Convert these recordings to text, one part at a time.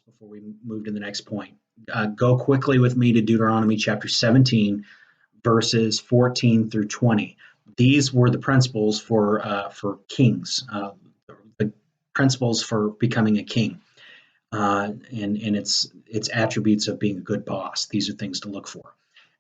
before we move to the next point. Go quickly with me to Deuteronomy chapter 17, verses 14 through 20. These were the principles for kings, the principles for becoming a king, and its attributes of being a good boss. These are things to look for.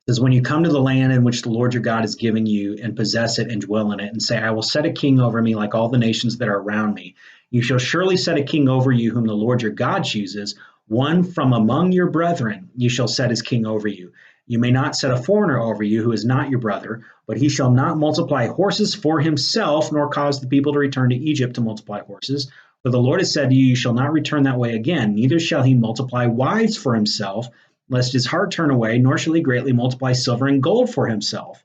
It says, when you come to the land in which the Lord your God is giving you, and possess it and dwell in it, and say, I will set a king over me like all the nations that are around me. You shall surely set a king over you whom the Lord your God chooses, one from among your brethren you shall set as king over you. You may not set a foreigner over you who is not your brother, but he shall not multiply horses for himself, nor cause the people to return to Egypt to multiply horses. For the Lord has said to you, you shall not return that way again, neither shall he multiply wives for himself, lest his heart turn away, nor shall he greatly multiply silver and gold for himself.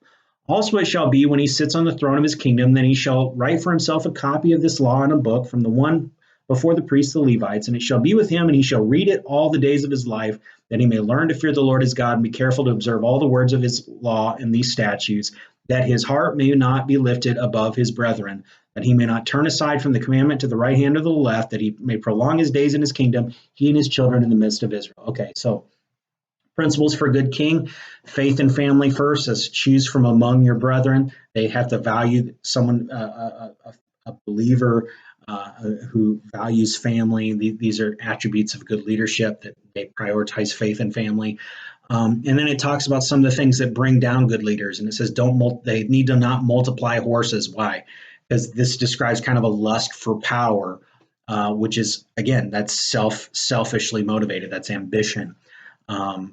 Also it shall be, when he sits on the throne of his kingdom, then he shall write for himself a copy of this law in a book from the one before the priests, the Levites, and it shall be with him, and he shall read it all the days of his life, that he may learn to fear the Lord his God, and be careful to observe all the words of his law and these statutes, that his heart may not be lifted above his brethren, that he may not turn aside from the commandment to the right hand or the left, that he may prolong his days in his kingdom, he and his children in the midst of Israel. Okay, so principles for a good king: faith and family first, as choose from among your brethren. They have to value someone, a believer who values family. These are attributes of good leadership, that they prioritize faith and family. And then it talks about some of the things that bring down good leaders. And it says, they need to not multiply horses. Why? Because this describes kind of a lust for power, which is, again, that's selfishly motivated. That's ambition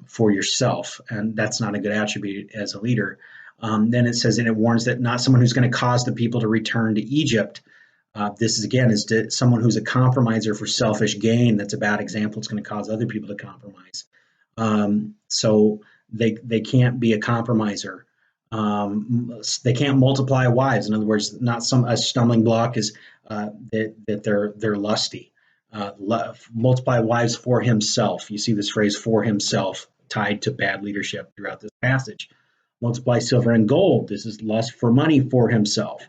for yourself. And that's not a good attribute as a leader. Then it says, and it warns that not someone who's going to cause the people to return to Egypt. This is, again, is someone who's a compromiser for selfish gain. That's a bad example. It's going to cause other people to compromise. So they can't be a compromiser. They can't multiply wives. In other words, not a stumbling block is that they're lusty. Multiply wives for himself. You see this phrase "for himself" tied to bad leadership throughout this passage. Multiply silver and gold. This is lust for money for himself.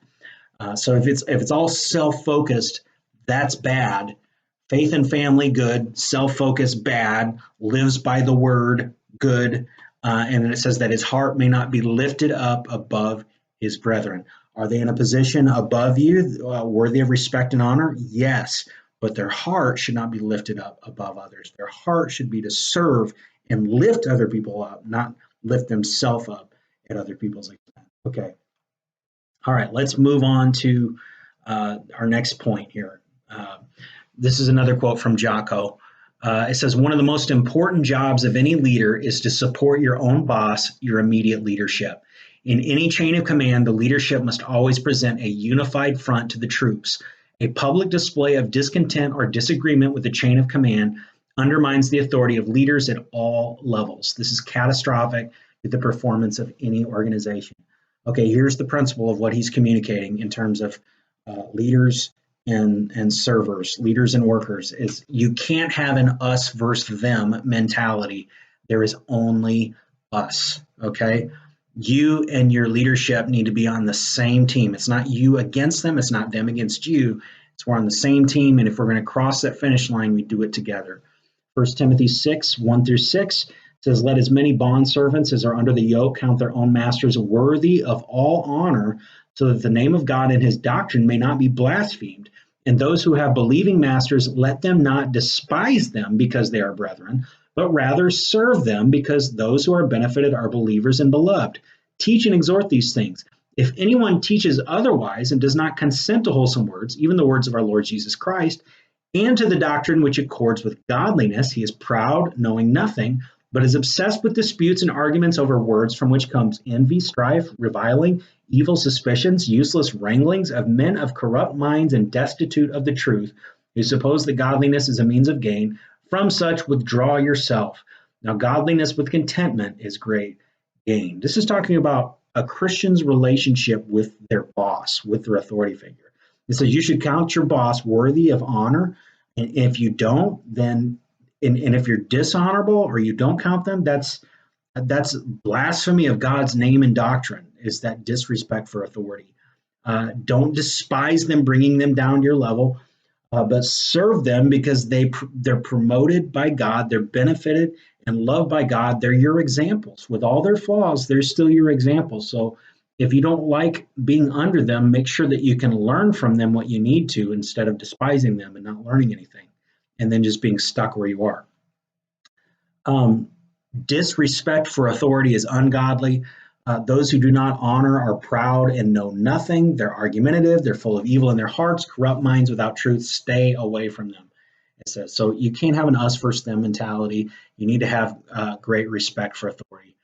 So if it's all self-focused, that's bad. Faith and family, good. Self-focused, bad. Lives by the word, good. And then it says that his heart may not be lifted up above his brethren. Are they in a position above you, worthy of respect and honor? Yes, but their heart should not be lifted up above others. Their heart should be to serve and lift other people up, not lift themselves up at other people's expense. Okay. All right, let's move on to our next point here. This is another quote from Jocko. It says, one of the most important jobs of any leader is to support your own boss, your immediate leadership. In any chain of command, the leadership must always present a unified front to the troops. A public display of discontent or disagreement with the chain of command undermines the authority of leaders at all levels. This is catastrophic to the performance of any organization. Okay, here's the principle of what he's communicating in terms of leaders and servers, leaders and workers, is you can't have an us versus them mentality. There is only us, okay? You and your leadership need to be on the same team. It's not you against them. It's not them against you. It's we're on the same team, and if we're going to cross that finish line, we do it together. 1 Timothy 6, 1 through 6 says, let as many bondservants as are under the yoke count their own masters worthy of all honor, so that the name of God and his doctrine may not be blasphemed. And those who have believing masters, let them not despise them because they are brethren, but rather serve them, because those who are benefited are believers and beloved. Teach and exhort these things. If anyone teaches otherwise and does not consent to wholesome words, even the words of our Lord Jesus Christ, and to the doctrine which accords with godliness, he is proud, knowing nothing, but is obsessed with disputes and arguments over words, from which comes envy, strife, reviling, evil suspicions, useless wranglings of men of corrupt minds and destitute of the truth, who suppose that godliness is a means of gain. From such withdraw yourself. Now godliness with contentment is great gain. This is talking about a Christian's relationship with their boss, with their authority figure. It says you should count your boss worthy of honor, and if you don't, then and if you're dishonorable or you don't count them, that's blasphemy of God's name and doctrine, is that disrespect for authority. Don't despise them, bringing them down to your level. but serve them because they're promoted by God, they're benefited and loved by God. They're your examples. With all their flaws, they're still your examples. So if you don't like being under them, make sure that you can learn from them what you need to instead of despising them and not learning anything and then just being stuck where you are. Um, Disrespect for authority is ungodly. Those who do not honor are proud and know nothing. They're argumentative. They're full of evil in their hearts, corrupt minds without truth. Stay away from them. It says so. You can't have an us versus them mentality. You need to have great respect for authority.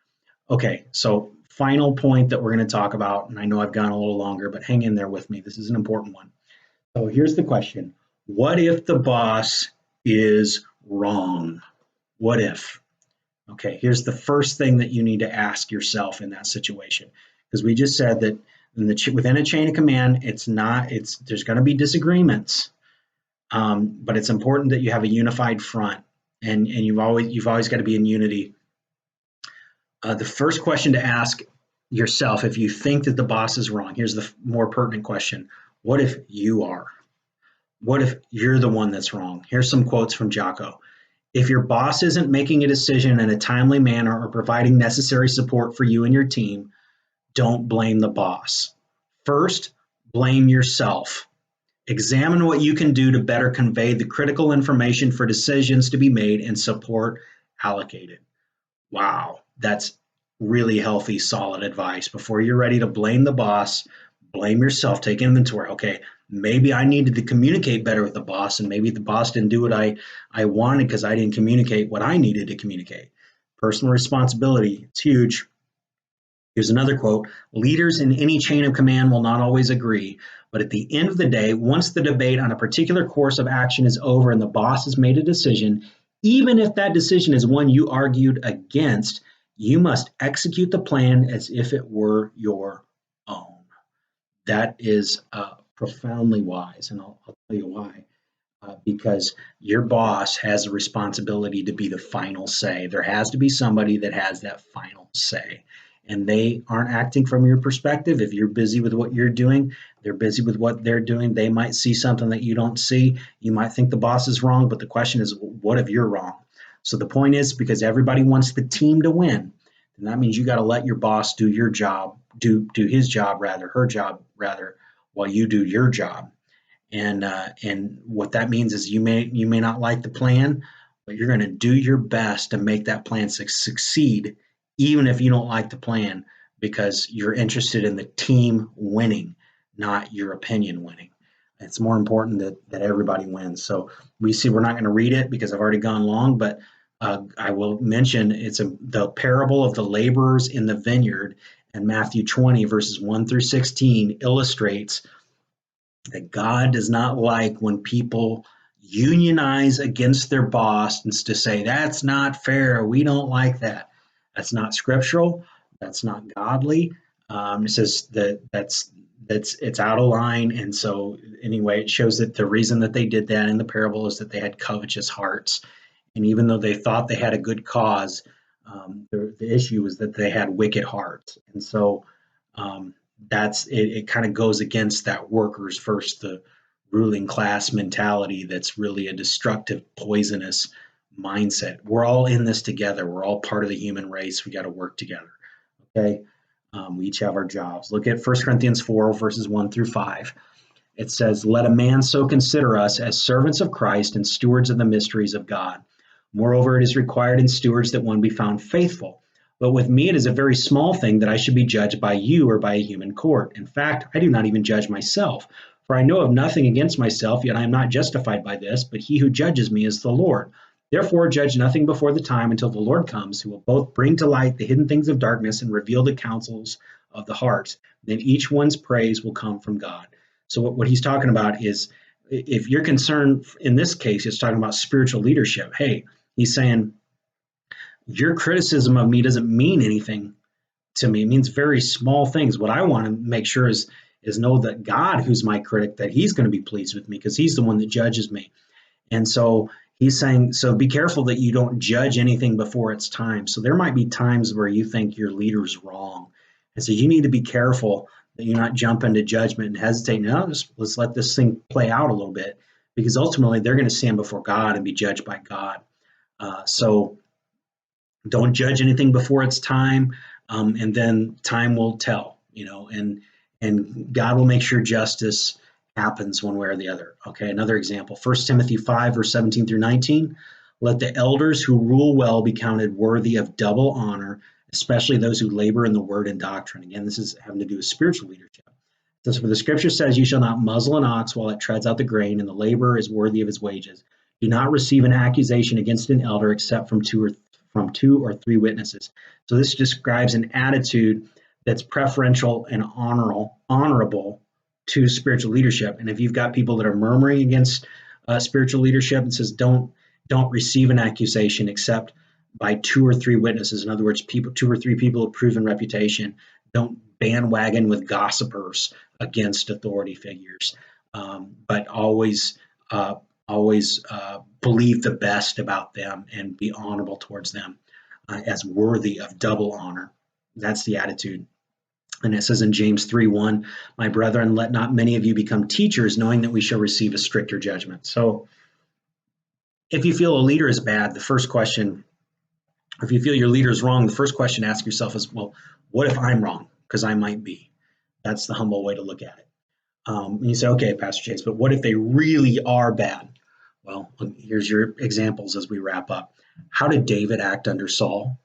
Okay, so final point that we're going to talk about, and I know I've gone a little longer, but hang in there with me. This is an important one. So here's the question: what if the boss is wrong? What if? Okay, here's the first thing that you need to ask yourself in that situation, because we just said that within a chain of command, there's going to be disagreements, but it's important that you have a unified front, and you've always got to be in unity. The first question to ask yourself, if you think that the boss is wrong, here's the more pertinent question: what if you are? What if you're the one that's wrong? Here's some quotes from Jocko. If your boss isn't making a decision in a timely manner or providing necessary support for you and your team, don't blame the boss. First, blame yourself. Examine what you can do to better convey the critical information for decisions to be made and support allocated. Wow, that's really healthy, solid advice. Before you're ready to blame the boss, blame yourself, take inventory. Okay, maybe I needed to communicate better with the boss, and maybe the boss didn't do what I wanted because I didn't communicate what I needed to communicate. Personal responsibility, it's huge. Here's another quote: leaders in any chain of command will not always agree, but at the end of the day, once the debate on a particular course of action is over and the boss has made a decision, even if that decision is one you argued against, you must execute the plan as if it were your own. That is profoundly wise, and I'll tell you why. Because your boss has a responsibility to be the final say. There has to be somebody that has that final say. And they aren't acting from your perspective. If you're busy with what you're doing, they're busy with what they're doing. They might see something that you don't see. You might think the boss is wrong, but the question is, what if you're wrong? So the point is, because everybody wants the team to win, and that means you got to let your boss do your job, do his job rather, her job rather, while you do your job. And what that means is you may not like the plan, but you're going to do your best to make that plan succeed, even if you don't like the plan, because you're interested in the team winning, not your opinion winning. It's more important that everybody wins. So we're not going to read it because I've already gone long, but I will mention the parable of the laborers in the vineyard, and Matthew 20 verses 1 through 16 illustrates that God does not like when people unionize against their boss and to say, that's not fair. We don't like that. That's not scriptural. That's not godly. It says it's out of line. And so anyway, it shows that the reason that they did that in the parable is that they had covetous hearts. And even though they thought they had a good cause, the issue was that they had wicked hearts. And so it kind of goes against that workers versus the ruling class mentality that's really a destructive, poisonous mindset. We're all in this together. We're all part of the human race. We got to work together. Okay. We each have our jobs. Look at 1 Corinthians 4, verses 1 through 5. It says, let a man so consider us as servants of Christ and stewards of the mysteries of God. Moreover, it is required in stewards that one be found faithful. But with me, it is a very small thing that I should be judged by you or by a human court. In fact, I do not even judge myself, for I know of nothing against myself, yet I am not justified by this, but he who judges me is the Lord. Therefore, judge nothing before the time until the Lord comes, who will both bring to light the hidden things of darkness and reveal the counsels of the heart. Then each one's praise will come from God. So what he's talking about is, if you're concerned, in this case, it's talking about spiritual leadership. Hey, he's saying, your criticism of me doesn't mean anything to me. It means very small things. What I want to make sure is know that God, who's my critic, that he's going to be pleased with me because he's the one that judges me. And so he's saying, so be careful that you don't judge anything before it's time. So there might be times where you think your leader's wrong. And so you need to be careful that you're not jump into judgment and hesitate. No, let's let this thing play out a little bit, because ultimately they're going to stand before God and be judged by God. So don't judge anything before it's time, and then time will tell, and God will make sure justice happens one way or the other. Okay, another example, 1 Timothy 5, verse 17 through 19. Let the elders who rule well be counted worthy of double honor, especially those who labor in the word and doctrine. Again, this is having to do with spiritual leadership. This, for the scripture says, you shall not muzzle an ox while it treads out the grain, and the laborer is worthy of his wages. Do not receive an accusation against an elder except from two or three witnesses. So this describes an attitude that's preferential and honorable to spiritual leadership. And if you've got people that are murmuring against spiritual leadership, and says don't receive an accusation except by two or three witnesses. In other words, two or three people of proven reputation. Don't bandwagon with gossipers against authority figures, but always believe the best about them and be honorable towards them as worthy of double honor. That's the attitude. And it says in James 3:1, my brethren, let not many of you become teachers, knowing that we shall receive a stricter judgment. So if you feel a leader is bad, the first question, or if you feel your leader is wrong, the first question to ask yourself is, well, what if I'm wrong? Because I might be. That's the humble way to look at it. And you say, okay, Pastor Chase, but what if they really are bad? Well, here's your examples as we wrap up. How did David act under Saul?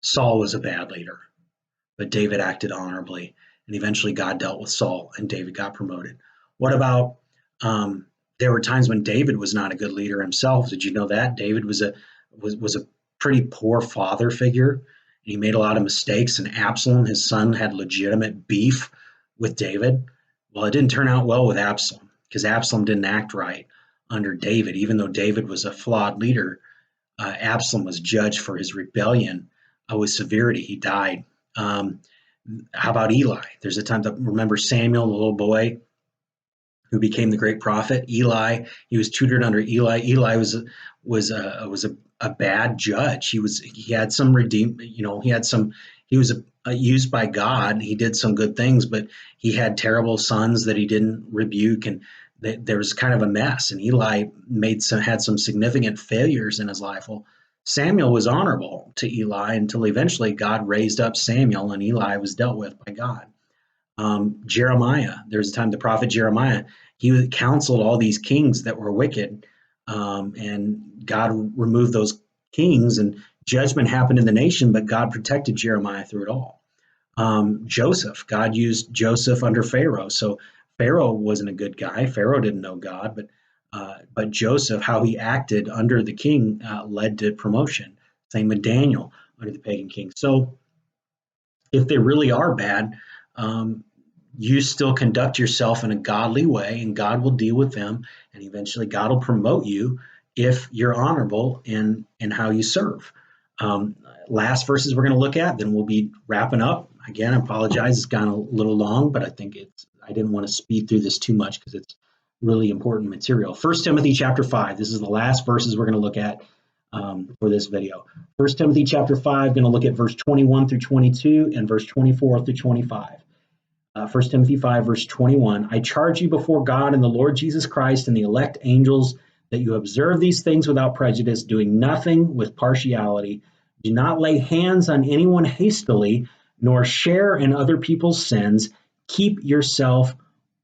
Saul was a bad leader, but David acted honorably, and eventually God dealt with Saul, and David got promoted. What about there were times when David was not a good leader himself? Did you know that David was a pretty poor father figure? He made a lot of mistakes, and Absalom, his son, had legitimate beef with David. Well, it didn't turn out well with Absalom because Absalom didn't act right under David. Even though David was a flawed leader, Absalom was judged for his rebellion with severity. He died. How about Eli? There's a time that, remember Samuel, the little boy who became the great prophet? Eli, he was tutored under Eli. Eli was a bad judge. He had some he was used by God. He did some good things, but he had terrible sons that he didn't rebuke, and there was kind of a mess. And Eli had some significant failures in his life. Well, Samuel was honorable to Eli until eventually God raised up Samuel, and Eli was dealt with by God. Jeremiah, there's a time the prophet Jeremiah, he counseled all these kings that were wicked, and God removed those kings, and judgment happened in the nation, but God protected Jeremiah through it all. Joseph, God used Joseph under Pharaoh. So Pharaoh wasn't a good guy. Pharaoh didn't know God, but Joseph, how he acted under the king, led to promotion. Same with Daniel under the pagan king. So if they really are bad, you still conduct yourself in a godly way, and God will deal with them, and eventually God will promote you if you're honorable in how you serve. Last verses we're going to look at, then we'll be wrapping up. Again, I apologize, it's gone a little long, but I think I didn't want to speed through this too much because it's really important material. 1 Timothy chapter 5, this is the last verses we're going to look at for this video. 1 Timothy chapter 5, going to look at verse 21 through 22 and verse 24 through 25. 1 Timothy 5, verse 21, I charge you before God and the Lord Jesus Christ and the elect angels that you observe these things without prejudice, doing nothing with partiality. Do not lay hands on anyone hastily, nor share in other people's sins. Keep yourself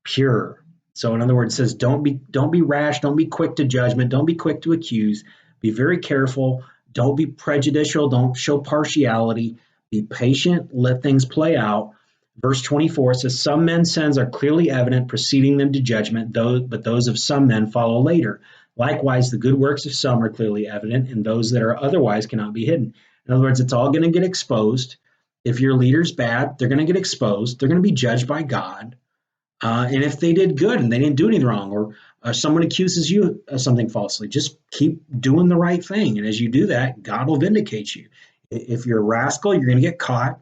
pure. So in other words, it says don't be rash, don't be quick to judgment, don't be quick to accuse. Be very careful. Don't be prejudicial. Don't show partiality. Be patient. Let things play out. Verse 24 says, some men's sins are clearly evident, preceding them to judgment, but those of some men follow later. Likewise, the good works of some are clearly evident, and those that are otherwise cannot be hidden. In other words, it's all going to get exposed. If your leader's bad, they're going to get exposed. They're going to be judged by God. And if they did good and they didn't do anything wrong, or someone accuses you of something falsely, just keep doing the right thing. And as you do that, God will vindicate you. If you're a rascal, you're going to get caught.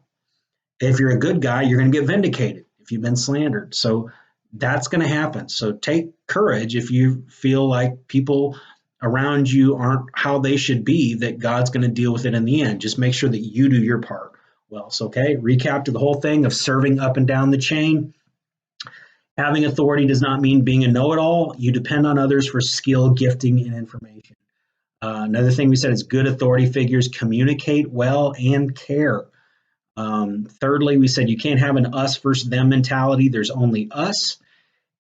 If you're a good guy, you're going to get vindicated if you've been slandered. So that's going to happen. So take courage if you feel like people around you aren't how they should be, that God's going to deal with it in the end. Just make sure that you do your part well. So, okay, recap to the whole thing of serving up and down the chain. Having authority does not mean being a know-it-all. You depend on others for skill, gifting, and information. Another thing we said is good authority figures communicate well and care. Thirdly, we said you can't have an us versus them mentality. There's only us.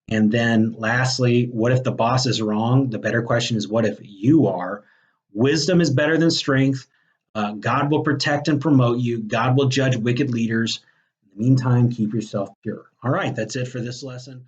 And then lastly, what if the boss is wrong? The better question is, what if you are? Wisdom is better than strength. God will protect and promote you. God will judge wicked leaders. In the meantime, keep yourself pure. All right, that's it for this lesson.